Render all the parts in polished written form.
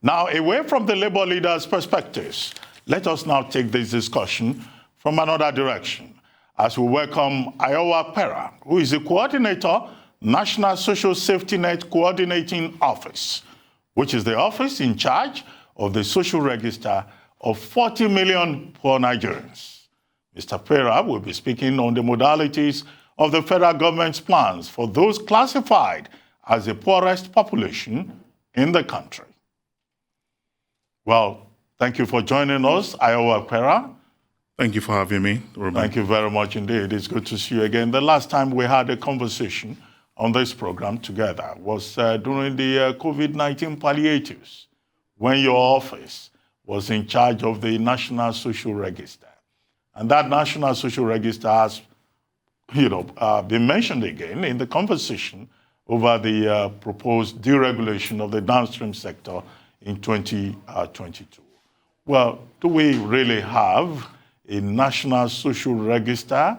Now, away from the labor leaders' perspectives, let us now take this discussion from another direction as we welcome Iorwa Kpera, who is the coordinator, National Social Safety Net Coordinating Office, which is the office in charge of the social register of 40 million poor Nigerians. Mr. Kpera will be speaking on the modalities of the federal government's plans for those classified as the poorest population in the country. Well, thank you for joining us, Iorwa Kpera. Thank you for having me, Ruben. Thank you very much indeed. It's good to see you again. The last time we had a conversation on this program together was during the COVID-19 palliatives, when your office was in charge of the National Social Register. And that National Social Register has been mentioned again in the conversation over the proposed deregulation of the downstream sector in 2022. Well, do we really have a National Social Register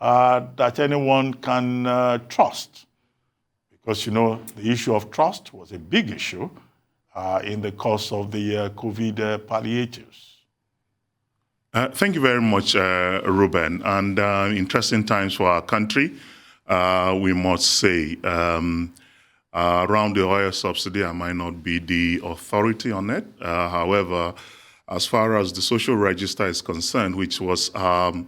that anyone can trust? Because, the issue of trust was a big issue in the course of the COVID palliatives. Thank you very much, Ruben. And interesting times for our country, we must say. Around the oil subsidy, I might not be the authority on it. However, as far as the social register is concerned, which was the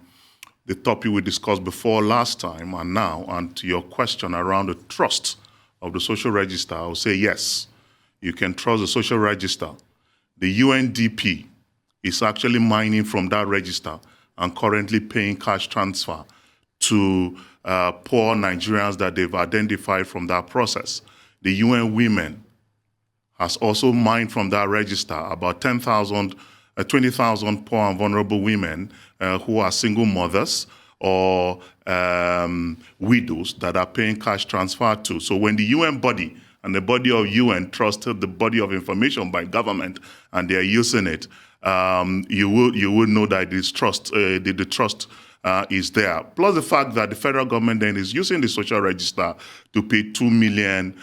topic we discussed before last time and now, and to your question around the trust of the social register, I will say yes, you can trust the social register. The UNDP is actually mining from that register and currently paying cash transfer to poor Nigerians that they've identified from that process. The UN Women has also mined from that register about 20,000 poor and vulnerable women who are single mothers or widows that are paying cash transfer to. So when the UN body and the body of UN trusted the body of information by government and they are using it, you will know that this trust, the trust is there. Plus the fact that the federal government then is using the social register to pay 2 million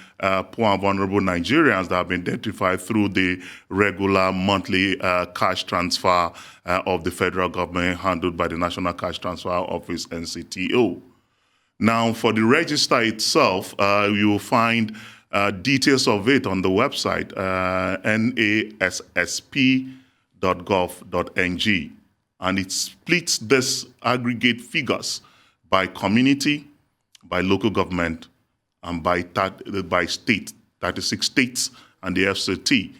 poor and vulnerable Nigerians that have been identified through the regular monthly cash transfer of the federal government handled by the National Cash Transfer Office, NCTO. Now, for the register itself, you will find details of it on the website, nassp.gov.ng. And it splits this aggregate figures by community, by local government, and by state, 36 states and the FCT,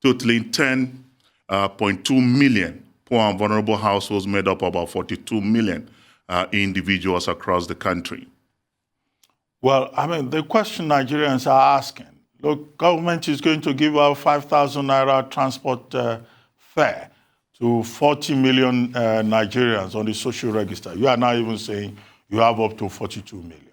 totaling 10.2 million poor and vulnerable households made up of about 42 million individuals across the country. Well, the question Nigerians are asking, look, government is going to give out 5,000 naira transport fare to 40 million Nigerians on the social register. You are now even saying you have up to 42 million.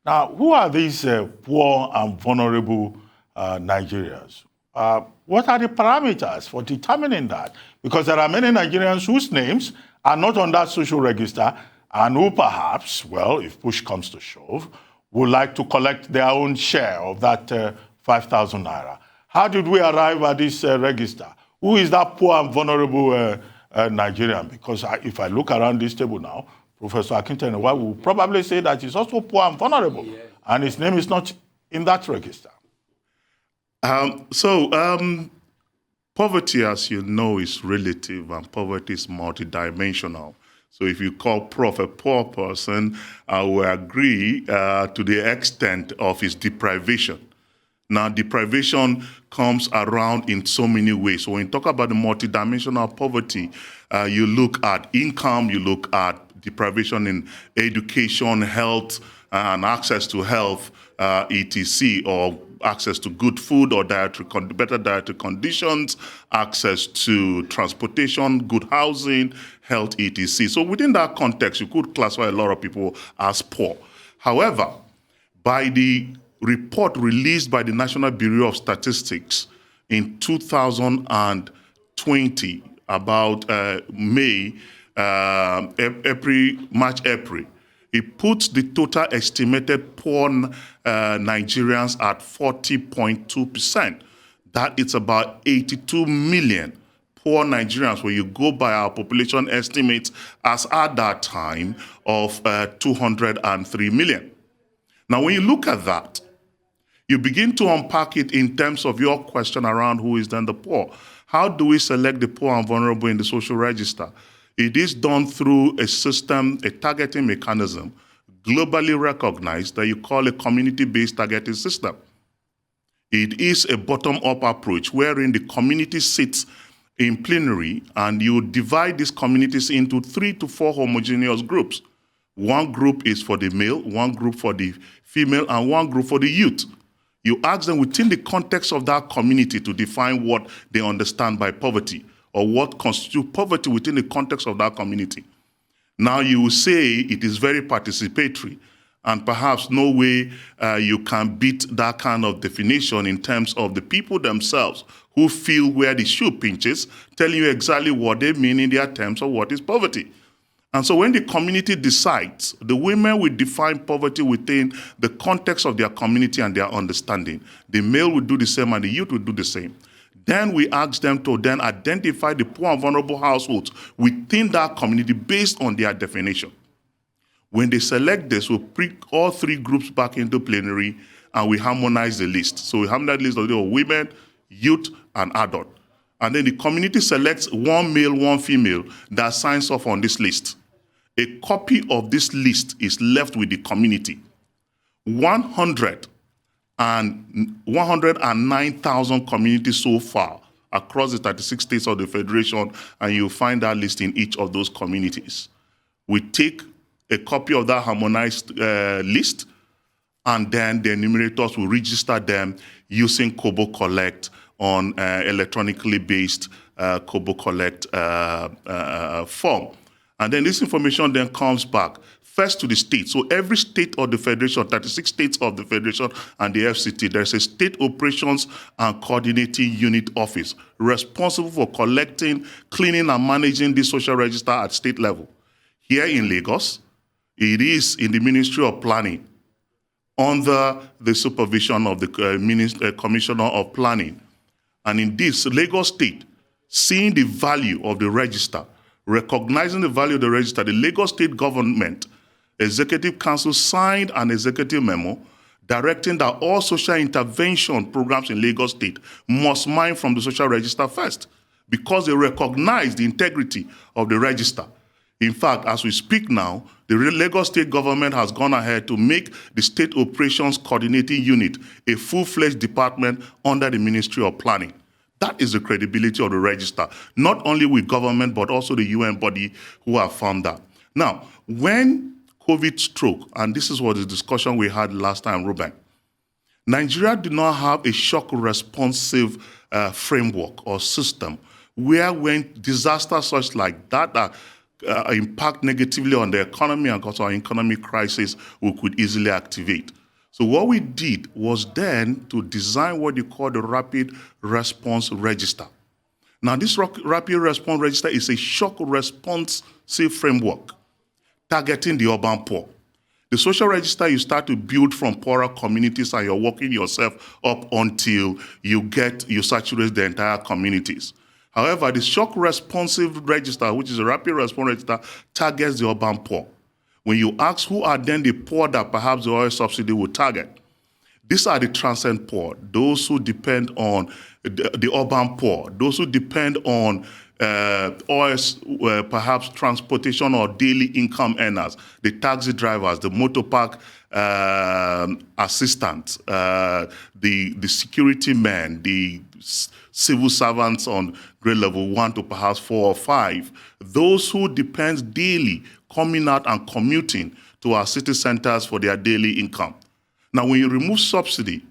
Now, who are these poor and vulnerable Nigerians? What are the parameters for determining that? Because there are many Nigerians whose names are not on that social register and who perhaps, well, if push comes to shove, would like to collect their own share of that 5,000 naira. How did we arrive at this register? Who is that poor and vulnerable Nigerian? Because if I look around this table now, Professor Akintenewa will probably say that he's also poor and vulnerable, and his name is not in that register. Poverty, as you know, is relative, and poverty is multidimensional. So if you call Prof a poor person, I will agree to the extent of his deprivation. Now, deprivation comes around in so many ways. So when you talk about the multidimensional poverty, you look at income, you look at deprivation in education, health, and access to health, etc., or access to good food or better dietary conditions, access to transportation, good housing, health, etc. So within that context, you could classify a lot of people as poor. However, by the report released by the National Bureau of Statistics in 2020, about March, April, it puts the total estimated poor Nigerians at 40.2%. that it's about 82 million poor Nigerians when you go by our population estimates as at that time of 203 million. Now, when you look at that, you begin to unpack it in terms of your question around who is then the poor. How do we select the poor and vulnerable in the social register? It is done through a system, a targeting mechanism, globally recognized, that you call a community-based targeting system. It is a bottom-up approach wherein the community sits in plenary and you divide these communities into 3 to 4 homogeneous groups. One group is for the male, one group for the female, and one group for the youth. You ask them within the context of that community to define what they understand by poverty or what constitutes poverty within the context of that community. Now you will say it is very participatory and perhaps no way you can beat that kind of definition in terms of the people themselves who feel where the shoe pinches, telling you exactly what they mean in their terms of what is poverty. And so when the community decides, the women will define poverty within the context of their community and their understanding. The male will do the same and the youth will do the same. Then we ask them to then identify the poor and vulnerable households within that community based on their definition. When they select this, we'll bring all 3 groups back into plenary and we harmonize the list. So we harmonize the list of the women, youth, and adult. And then the community selects 1 male, 1 female that signs off on this list. A copy of this list is left with the community. 109,000 communities so far across the 36 states of the Federation, and you'll find that list in each of those communities. We take a copy of that harmonized list, and then the enumerators will register them using Kobo Collect on electronically based Kobo Collect form. And then this information then comes back first to the state. So every state of the Federation, 36 states of the Federation and the FCT, there's a state operations and coordinating unit office responsible for collecting, cleaning, and managing the social register at state level. Here in Lagos, it is in the Ministry of Planning under the supervision of the Commissioner of Planning. And in this, Lagos State, seeing the value of the register, recognizing the value of the register, the Lagos State Government Executive Council signed an executive memo directing that all social intervention programs in Lagos State must mine from the social register first because they recognize the integrity of the register. In fact, as we speak now, the Lagos State government has gone ahead to make the State Operations Coordinating Unit a full-fledged department under the Ministry of Planning. That is the credibility of the register, not only with government, but also the UN body who have found that. Now, when COVID struck, and this is what the discussion we had last time, Ruben, Nigeria did not have a shock responsive framework or system where when disasters such like that impact negatively on the economy and cause our economic crisis, we could easily activate. So what we did was then to design what you call the Rapid Response Register. Now, this Rapid Response Register is a shock responsive framework targeting the urban poor. The social register, you start to build from poorer communities and you're working yourself up until you saturate the entire communities. However, the shock responsive register, which is a rapid response register, targets the urban poor. When you ask who are then the poor that perhaps the oil subsidy will target, these are the transient poor, those who depend on the urban poor, those who depend on oil, perhaps transportation or daily income earners, the taxi drivers, the motor park assistants, the security men, the civil servants on grade level 1 to perhaps 4 or 5, those who depend daily coming out and commuting to our city centers for their daily income. Now, when you remove subsidy,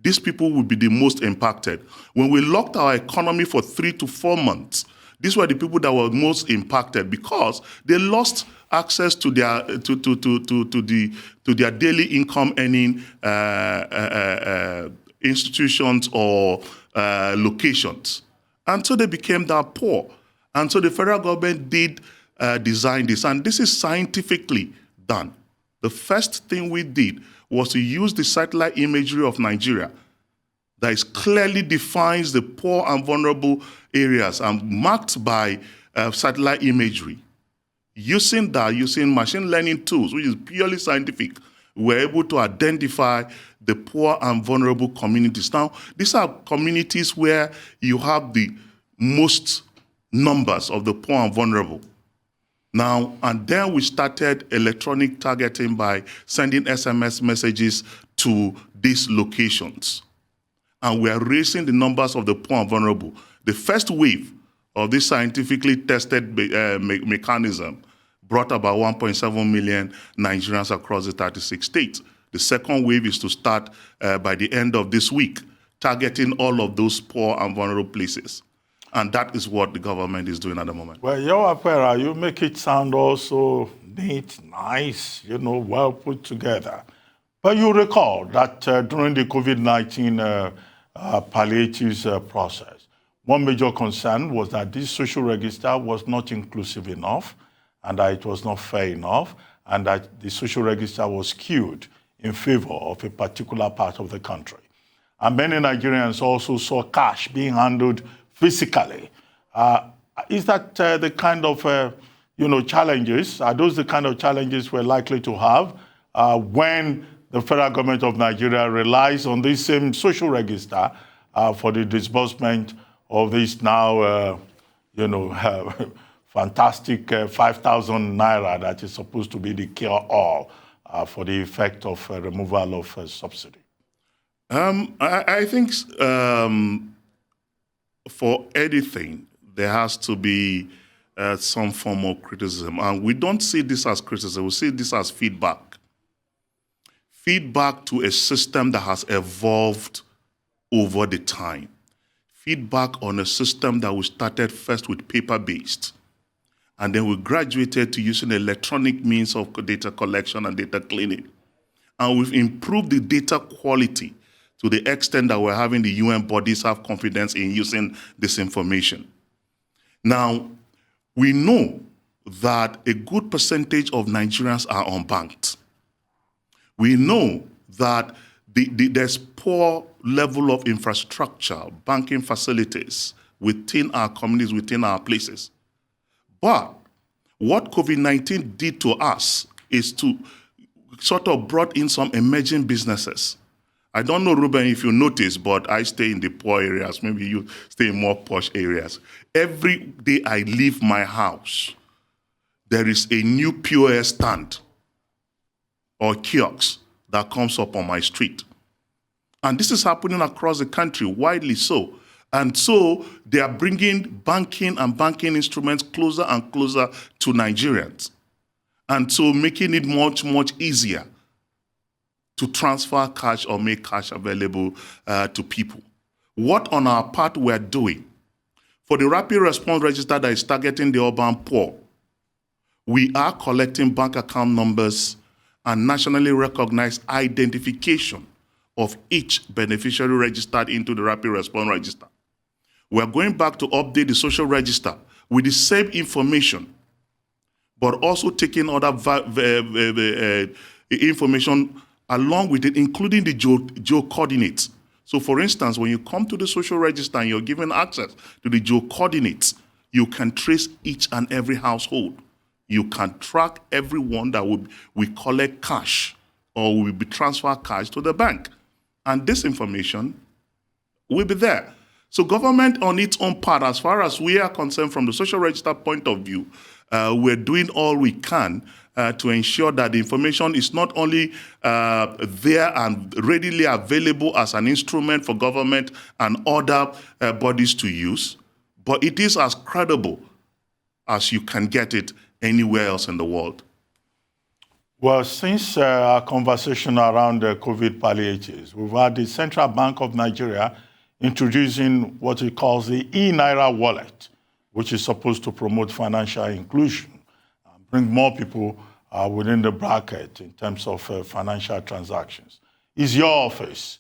these people will be the most impacted. When we locked our economy for 3 to 4 months, these were the people that were most impacted because they lost access to their their daily income earning institutions or locations, and so they became that poor. And so the federal government did design this, and this is scientifically done. The first thing we did was to use the satellite imagery of Nigeria that is clearly defines the poor and vulnerable areas and marked by satellite imagery. Using machine learning tools, which is purely scientific, we're able to identify the poor and vulnerable communities. Now, these are communities where you have the most numbers of the poor and vulnerable. Now, and then we started electronic targeting by sending SMS messages to these locations. And we are raising the numbers of the poor and vulnerable. The first wave of this scientifically tested mechanism brought about 1.7 million Nigerians across the 36 states. The second wave is to start by the end of this week, targeting all of those poor and vulnerable places. And that is what the government is doing at the moment. Well, Iorwa Kpera, you make it sound also neat, nice, well put together. But you recall that during the COVID-19 palliatives process, one major concern was that this social register was not inclusive enough, and that it was not fair enough, and that the social register was skewed in favor of a particular part of the country. And many Nigerians also saw cash being handled physically. Is that the kind of challenges? Are those the kind of challenges we're likely to have when the federal government of Nigeria relies on this same social register for the disbursement of this now, fantastic 5,000 naira that is supposed to be the cure-all for the effect of removal of subsidy? I think for anything, there has to be some form of criticism. And we don't see this as criticism, we see this as feedback. Feedback to a system that has evolved over the time. Feedback on a system that we started first with paper-based, and then we graduated to using electronic means of data collection and data cleaning. And we've improved the data quality to the extent that we're having the UN bodies have confidence in using this information. Now, we know that a good percentage of Nigerians are unbanked. We know that there's poor level of infrastructure, banking facilities within our communities, within our places. But what COVID-19 did to us is to sort of brought in some emerging businesses. I don't know, Ruben, if you notice, but I stay in the poor areas. Maybe you stay in more posh areas. Every day I leave my house, there is a new POS stand or kiosk that comes up on my street. And this is happening across the country, widely so. And so they are bringing banking and banking instruments closer and closer to Nigerians. And so making it much, much easier to transfer cash or make cash available to people. What on our part we're doing, for the rapid response register that is targeting the urban poor, we are collecting bank account numbers and nationally recognized identification of each beneficiary registered into the rapid response register. We're going back to update the social register with the same information, but also taking other information along with it, including the geo-coordinates. So for instance, when you come to the social register and you're given access to the geo-coordinates, you can trace each and every household. You can track everyone that we collect cash or will be transfer cash to the bank. And this information will be there. So government on its own part, as far as we are concerned from the social register point of view, we're doing all we can to ensure that the information is not only there and readily available as an instrument for government and other bodies to use, but it is as credible as you can get it anywhere else in the world. Well, since our conversation around the COVID palliatives, we've had the Central Bank of Nigeria introducing what it calls the e-Naira wallet, which is supposed to promote financial inclusion and bring more people within the bracket in terms of financial transactions. Is your office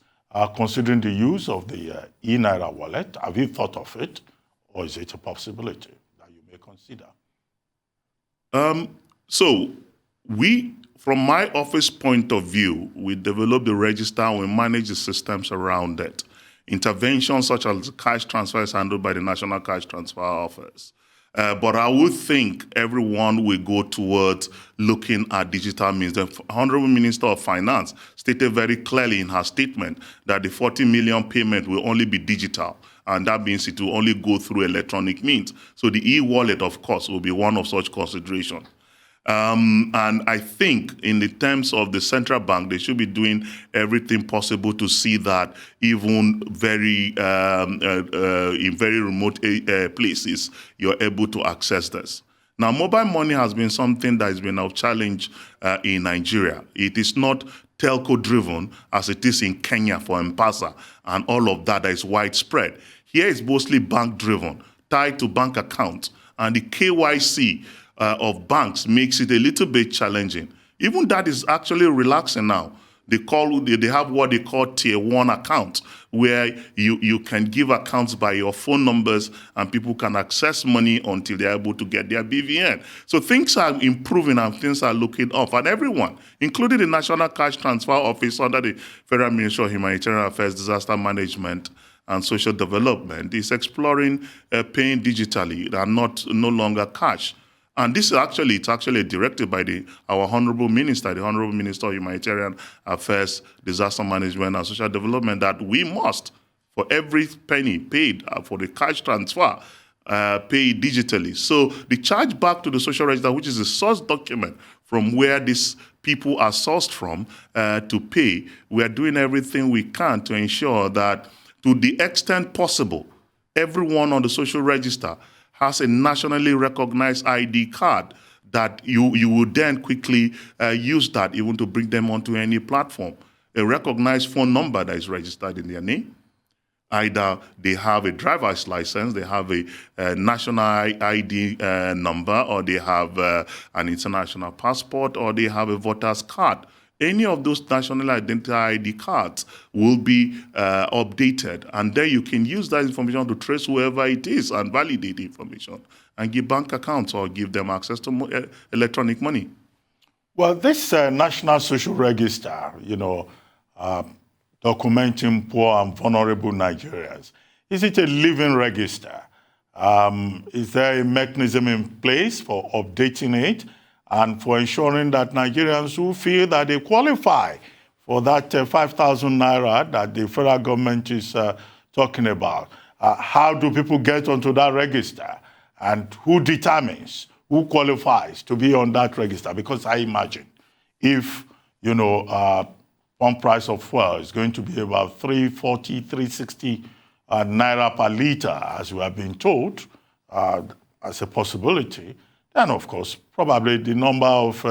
considering the use of the e-Naira wallet? Have you thought of it, or is it a possibility that you may consider? So we, from my office point of view, we develop the register and we manage the systems around it. Interventions such as cash transfer is handled by the National Cash Transfer Office. But I would think everyone will go towards looking at digital means. The Honorable Minister of Finance stated very clearly in her statement that the 40 million payment will only be digital, and that means it will only go through electronic means. So the e-wallet, of course, will be one of such considerations. And I think in the terms of the central bank, they should be doing everything possible to see that even in very remote places, you're able to access this. Now, mobile money has been something that has been a challenge in Nigeria. It is not telco-driven as it is in Kenya for M-Pesa and all of that is widespread. Here it's mostly bank-driven, tied to bank accounts, and the KYC of banks makes it a little bit challenging. Even that is actually relaxing now. They have what they call tier 1 accounts, where you can give accounts by your phone numbers and people can access money until they're able to get their BVN. So things are improving and things are looking up. And everyone, including the National Cash Transfer Office under the Federal Ministry of Humanitarian Affairs, Disaster Management, and Social Development, is exploring paying digitally and no longer cash. And this is actually directed by our Honorable Minister, the Honorable Minister of Humanitarian Affairs, Disaster Management and Social Development, that we must, for every penny paid for the cash transfer, pay digitally. So the charge back to the social register, which is the source document from where these people are sourced from to pay, we are doing everything we can to ensure that to the extent possible, everyone on the social register has a nationally recognized ID card that you would then quickly use that even to bring them onto any platform. A recognized phone number that is registered in their name. Either they have a driver's license, they have a national ID number, or they have an international passport, or they have a voter's card. Any of those national identity ID cards will be updated, and then you can use that information to trace whoever it is and validate the information and give bank accounts or give them access to electronic money. Well, this National Social Register, documenting poor and vulnerable Nigerians, is it a living register? Is there a mechanism in place for updating it and for ensuring that Nigerians who feel that they qualify for that 5,000 naira that the federal government is talking about, how do people get onto that register? And who determines who qualifies to be on that register? Because I imagine if, one price of fuel is going to be about 340, 360 naira per liter, as we have been told, as a possibility, then, of course, probably the number of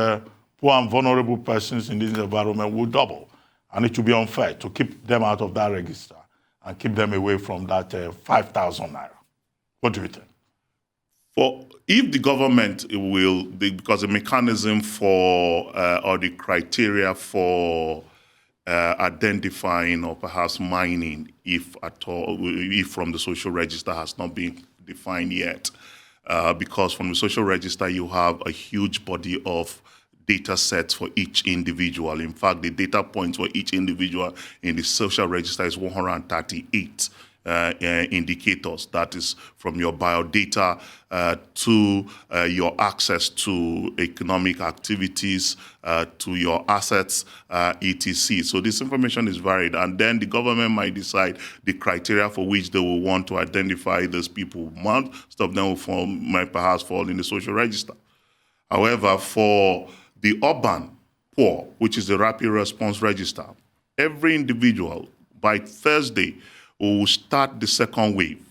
poor and vulnerable persons in this environment will double. And it will be unfair to keep them out of that register and keep them away from that 5,000 naira. What do you think? If the government will, because the mechanism for or the criteria for identifying or perhaps mining, if at all, if from the social register has not been defined yet, because from the social register you have a huge body of data sets for each individual. In fact, the data points for each individual in the social register is 138 indicators. That is from your biodata to your access to economic activities, to your assets, etc. So this information is varied, and then the government might decide the criteria for which they will want to identify those people. Most of them might perhaps fall in the social register. However, for the urban poor, which is the rapid response register, every individual by Thursday will start the second wave.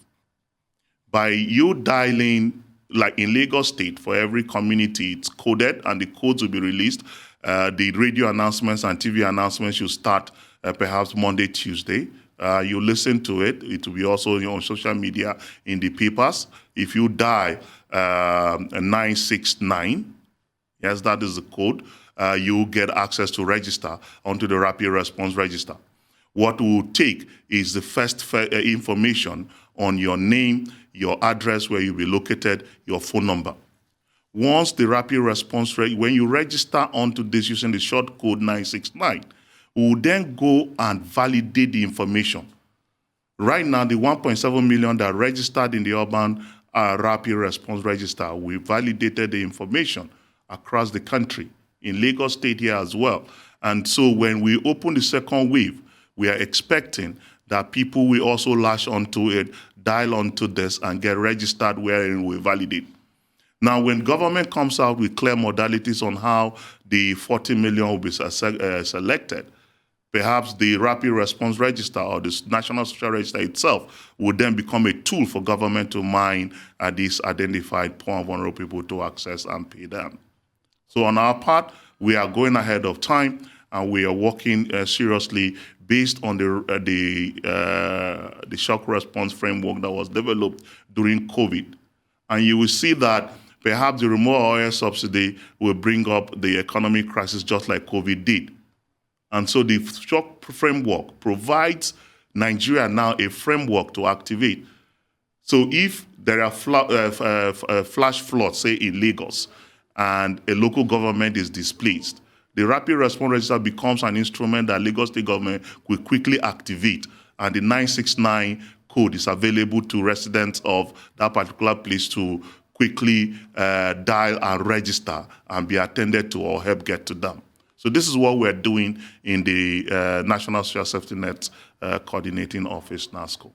By you dialing, like in Lagos State, for every community, it's coded and the codes will be released. The radio announcements and TV announcements should start perhaps Monday, Tuesday. You listen to it. It will be also on social media, in the papers. If you dial 969, yes, that is the code, you get access to register onto the rapid response register. What we'll take is the first information on your name, your address, where you'll be located, your phone number. Once the rapid response, when you register onto this using the short code 969, we'll then go and validate the information. Right now, the 1.7 million that registered in the urban rapid response register, we validated the information across the country, in Lagos State here as well. And so when we open the second wave, we are expecting that people will also lash onto it, dial onto this, and get registered wherein we validate. Now, when government comes out with clear modalities on how the 40 million will be selected, perhaps the Rapid Response Register or the National Social Register itself would then become a tool for government to mine these identified poor and vulnerable people to access and pay them. So on our part, we are going ahead of time, and we are working seriously based on the shock response framework that was developed during COVID. And you will see that perhaps the remote oil subsidy will bring up the economic crisis just like COVID did. And so the shock framework provides Nigeria now a framework to activate. So if there are flash floods, say in Lagos, and a local government is displaced, the Rapid Response Register becomes an instrument that Lagos State government will quickly activate, and the 969 code is available to residents of that particular place to quickly dial and register and be attended to or help get to them. So this is what we're doing in the National Social Safety Net Coordinating Office, NASCO.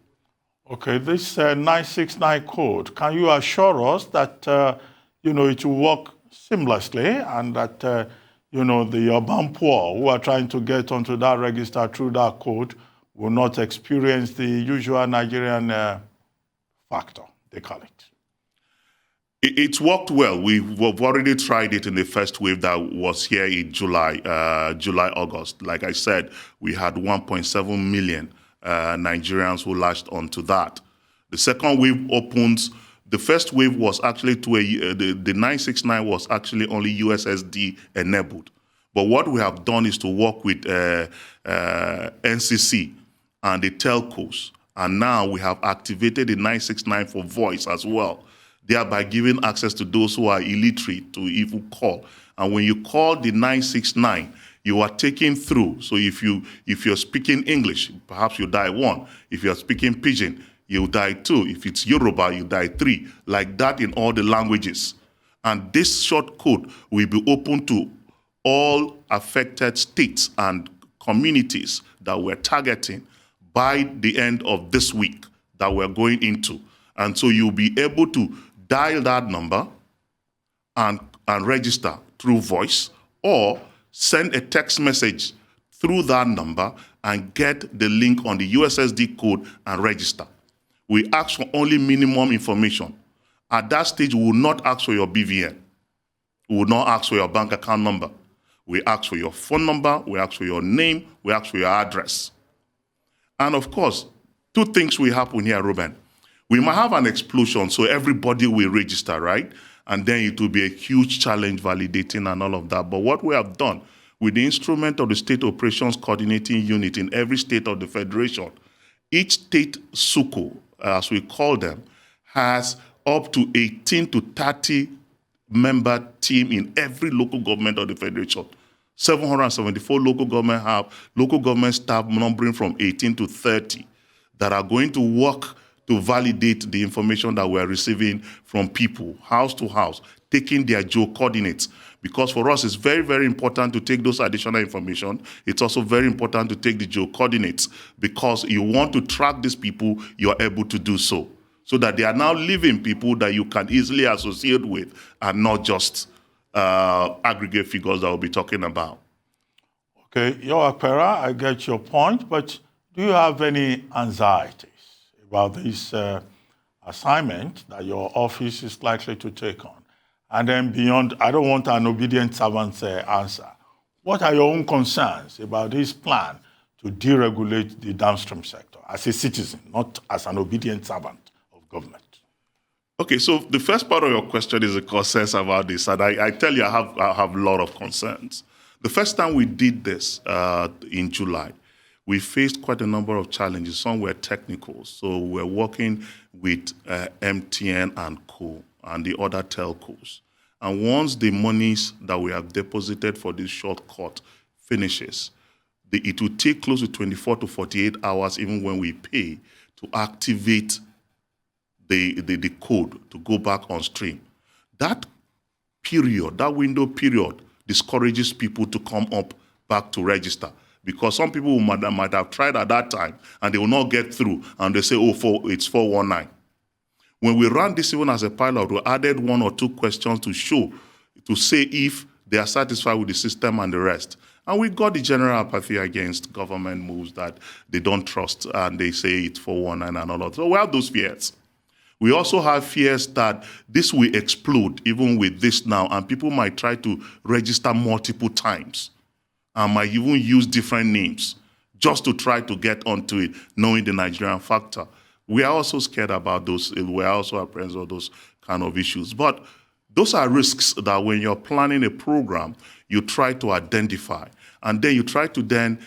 Okay, this 969 code, can you assure us that it will work seamlessly and that the urban poor who are trying to get onto that register through that code will not experience the usual Nigerian factor, they call it? It's worked well. We've already tried it in the first wave that was here in July, August. Like I said, we had 1.7 million Nigerians who latched onto that. The second wave opens. The first wave was actually the 969 was actually only USSD enabled. But what we have done is to work with NCC and the telcos. And now we have activated the 969 for voice as well, thereby giving access to those who are illiterate to even call. And when you call the 969, you are taken through. So if you're speaking English, perhaps you dial 1. If you're speaking Pidgin, you dial 2. If it's Yoruba, you dial 3. Like that in all the languages. And this short code will be open to all affected states and communities that we're targeting by the end of this week that we're going into. And so you'll be able to dial that number and register through voice, or send a text message through that number and get the link on the USSD code and register. We ask for only minimum information. At that stage, we will not ask for your BVN. We will not ask for your bank account number. We ask for your phone number, we ask for your name, we ask for your address. And of course, two things will happen here, Ruben. We might have an explosion, so everybody will register, right? And then it will be a huge challenge validating and all of that. But what we have done with the instrument of the State Operations Coordinating Unit in every state of the Federation, each state SUCO, as we call them, has up to 18 to 30 member team in every local government of the Federation. 774 local government have local government staff numbering from 18 to 30 that are going to work to validate the information that we're receiving from people, house to house, taking their geo coordinates. Because for us, it's very, very important to take those additional information. It's also very important to take the geo coordinates, because you want to track these people, you're able to do so. So that they are now living people that you can easily associate with, and not just aggregate figures that we'll be talking about. Okay, Iorwa Kpera, I get your point, but do you have any anxieties about this assignment that your office is likely to take on? And then beyond, I don't want an obedient servant's answer. What are your own concerns about this plan to deregulate the downstream sector as a citizen, not as an obedient servant of government? Okay, so the first part of your question is the concerns about this, and I tell you, I have a lot of concerns. The first time we did this in July, we faced quite a number of challenges. Some were technical, so we're working with MTN and Co. and the other telcos. And once the monies that we have deposited for this shortcut finishes, it will take close to 24 to 48 hours, even when we pay, to activate the code to go back on stream. That period, that window period, discourages people to come up back to register, because some people might have tried at that time and they will not get through, and they say, it's 419. When we ran this even as a pilot, we added 1 or 2 questions to say if they are satisfied with the system and the rest. And we got the general apathy against government moves that they don't trust, and they say it's 419 and all of that. So we have those fears. We also have fears that this will explode even with this now, and people might try to register multiple times and might even use different names just to try to get onto it, knowing the Nigerian factor. We are also scared about those. We are also apprehensive of those kind of issues. But those are risks that when you're planning a program, you try to identify. And then you try to then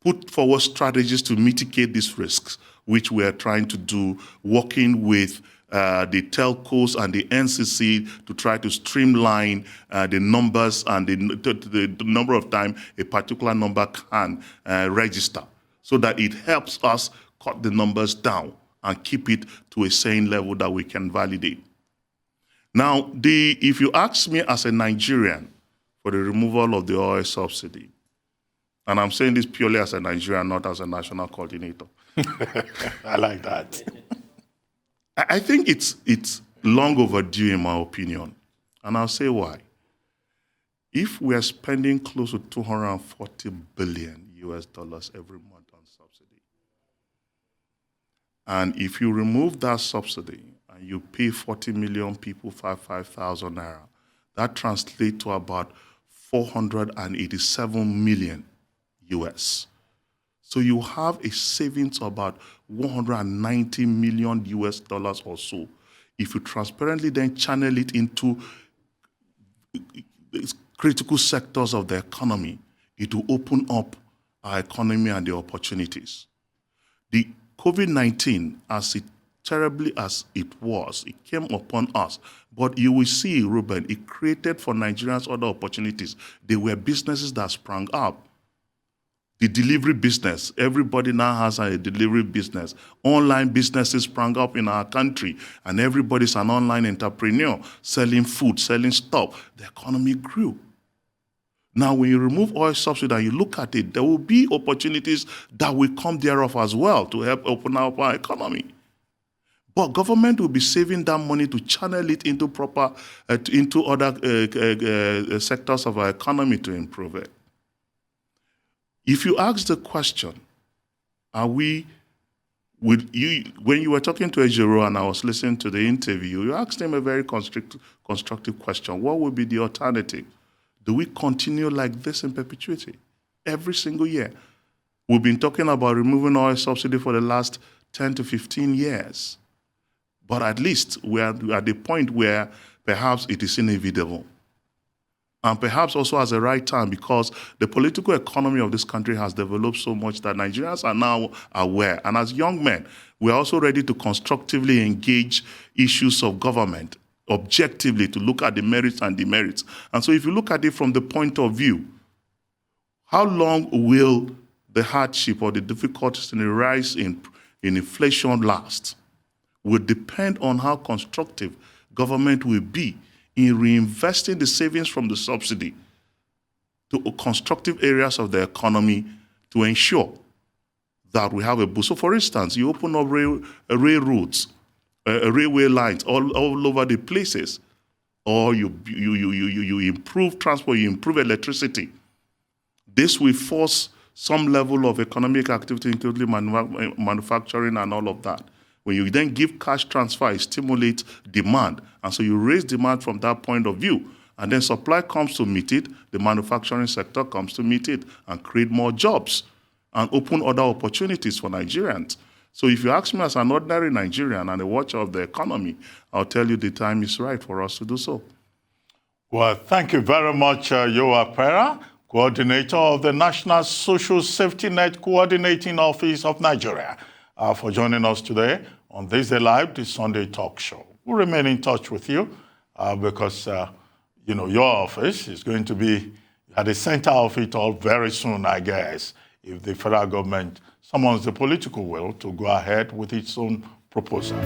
put forward strategies to mitigate these risks, which we are trying to do, working with the telcos and the NCC to try to streamline the numbers and the number of times a particular number can register, so that it helps us cut the numbers down and keep it to a sane level that we can validate. Now, if you ask me as a Nigerian for the removal of the oil subsidy, and I'm saying this purely as a Nigerian, not as a national coordinator. I like that. I think it's long overdue in my opinion, and I'll say why. If we are spending close to $240 billion every month on subsidy, and if you remove that subsidy and you pay 40 million people 5,000 naira, that translates to about 487 million US. So you have a savings of about $190 million or so. If you transparently then channel it into critical sectors of the economy, it will open up our economy and the opportunities. The COVID-19, as terribly as it was, it came upon us. But you will see, Ruben, it created for Nigerians other opportunities. There were businesses that sprang up. The delivery business, everybody now has a delivery business. Online businesses sprang up in our country, and everybody's an online entrepreneur, selling food, selling stuff. The economy grew. Now, when you remove oil subsidy and you look at it, there will be opportunities that will come thereof as well to help open up our economy. But government will be saving that money to channel it into into other sectors of our economy to improve it. If you ask the question, when you were talking to Ejiro and I was listening to the interview, you asked him a very constructive question. What would be the alternative? Do we continue like this in perpetuity every single year? We've been talking about removing oil subsidy for the last 10 to 15 years. But at least we are at the point where perhaps it is inevitable. And perhaps also at the right time, because the political economy of this country has developed so much that Nigerians are now aware. And as young men, we are also ready to constructively engage issues of government, objectively, to look at the merits and demerits. And so if you look at it from the point of view, how long will the hardship or the difficulties in the rise in inflation last? Will depend on how constructive government will be in reinvesting the savings from the subsidy to constructive areas of the economy to ensure that we have a boost. So for instance, you open up railroads, railway lines all over the places, or you improve transport, you improve electricity. This will force some level of economic activity, including manufacturing and all of that. When you then give cash transfer, it stimulates demand. And so you raise demand from that point of view. And then supply comes to meet it, the manufacturing sector comes to meet it and create more jobs and open other opportunities for Nigerians. So if you ask me as an ordinary Nigerian and a watcher of the economy, I'll tell you the time is right for us to do so. Well, thank you very much, Iorwa Kpera, Coordinator of the National Social Safety Net Coordinating Office of Nigeria, for joining us today on This Day Live, the Sunday talk show. We'll remain in touch with you because, your office is going to be at the center of it all very soon, I guess, if the federal government summons the political will to go ahead with its own proposal.